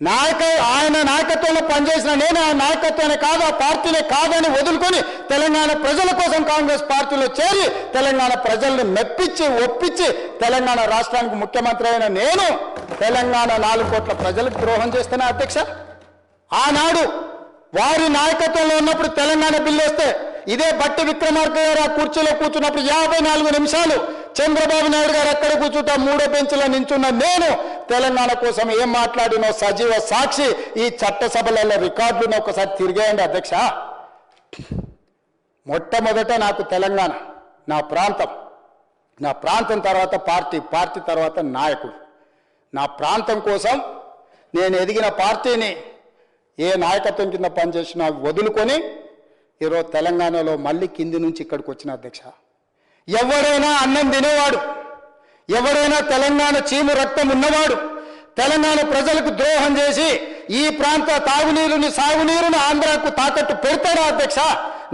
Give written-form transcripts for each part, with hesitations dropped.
ఆయన నాయకత్వంలో పనిచేసిన నేను ఆ నాయకత్వాన్ని కాదు ఆ పార్టీనే కాదని వదులుకొని తెలంగాణ ప్రజల కోసం కాంగ్రెస్ పార్టీలో చేరి తెలంగాణ ప్రజల్ని మెప్పించి ఒప్పించి తెలంగాణ రాష్ట్రానికి ముఖ్యమంత్రి అయిన నేను తెలంగాణ 4 కోట్ల ప్రజలకు ద్రోహం చేస్తున్నా అధ్యక్ష. ఆనాడు వారి నాయకత్వంలో ఉన్నప్పుడు తెలంగాణ బిల్లు వస్తే ఇదే బట్టి విక్రమార్క గారు ఆ కుర్చీలో కూర్చున్నప్పుడు 54 నిమిషాలు చంద్రబాబు నాయుడు గారు అక్కడ కూర్చుంటా 3వ బెంచ్లో నించున్న నేను తెలంగాణ కోసం ఏం మాట్లాడినో సజీవ సాక్షి ఈ చట్టసభలలో రికార్డులను ఒకసారి తిరిగేయండి అధ్యక్ష. మొట్టమొదట నాకు తెలంగాణ నా ప్రాంతం తర్వాత పార్టీ తర్వాత నాయకుడు. నా ప్రాంతం కోసం నేను ఎదిగిన పార్టీని ఏ నాయకత్వం కింద పనిచేసినా వదులుకొని ఈరోజు తెలంగాణలో మళ్ళీ కింది నుంచి ఇక్కడికి వచ్చిన అధ్యక్ష. ఎవరైనా అన్నం తినేవాడు, ఎవరైనా తెలంగాణ చీము రక్తం ఉన్నవాడు తెలంగాణ ప్రజలకు ద్రోహం చేసి ఈ ప్రాంత తాగునీరుని సాగునీరుని ఆంధ్రాకు తాకట్టు పెడతాడా అధ్యక్ష?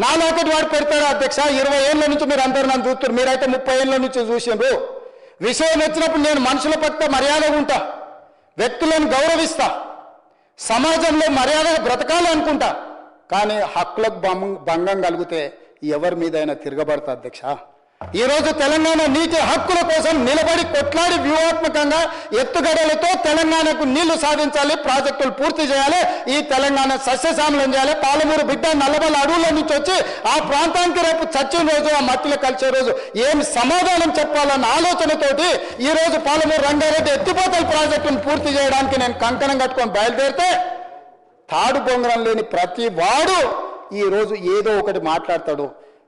నాలాకటి వాడు పెడతాడా అధ్యక్ష? 20 ఏళ్ళ నుంచి మీరు అందరూ నన్ను చూస్తారు, మీరైతే 30 ఏళ్ళ నుంచి చూసిండ్రు. విషయం వచ్చినప్పుడు నేను మనుషుల పట్ల మర్యాదగా ఉంటా, వ్యక్తులను గౌరవిస్తా, సమాజంలో మర్యాదగా బ్రతకాలి అనుకుంటా. కానీ హక్కులకు భంగం కలిగితే ఎవరి మీదైనా తిరగబడతా అధ్యక్ష. ఈరోజు తెలంగాణ నీటి హక్కుల కోసం నిలబడి కొట్లాడి వ్యూహాత్మకంగా ఎత్తుగడలతో తెలంగాణకు నీళ్లు సాధించాలి, ప్రాజెక్టులు పూర్తి చేయాలి, ఈ తెలంగాణ సస్యశ్యామలం చేయాలి. పాలమూరు బిడ్డ నల్లబల్ల అడవుల నుంచి వచ్చి ఆ ప్రాంతానికి రేపు చచ్చిన రోజు ఆ మట్టిలో కలిసే రోజు ఏమి సమాధానం చెప్పాలన్న ఆలోచనతోటి ఈరోజు పాలమూరు రంగారెడ్డి ఎత్తిపోతల ప్రాజెక్టును పూర్తి చేయడానికి నేను కంకణం కట్టుకొని బయలుదేరితే తాడు బొంగరం లేని ప్రతి వాడు ఈరోజు ఏదో ఒకటి మాట్లాడతాడు.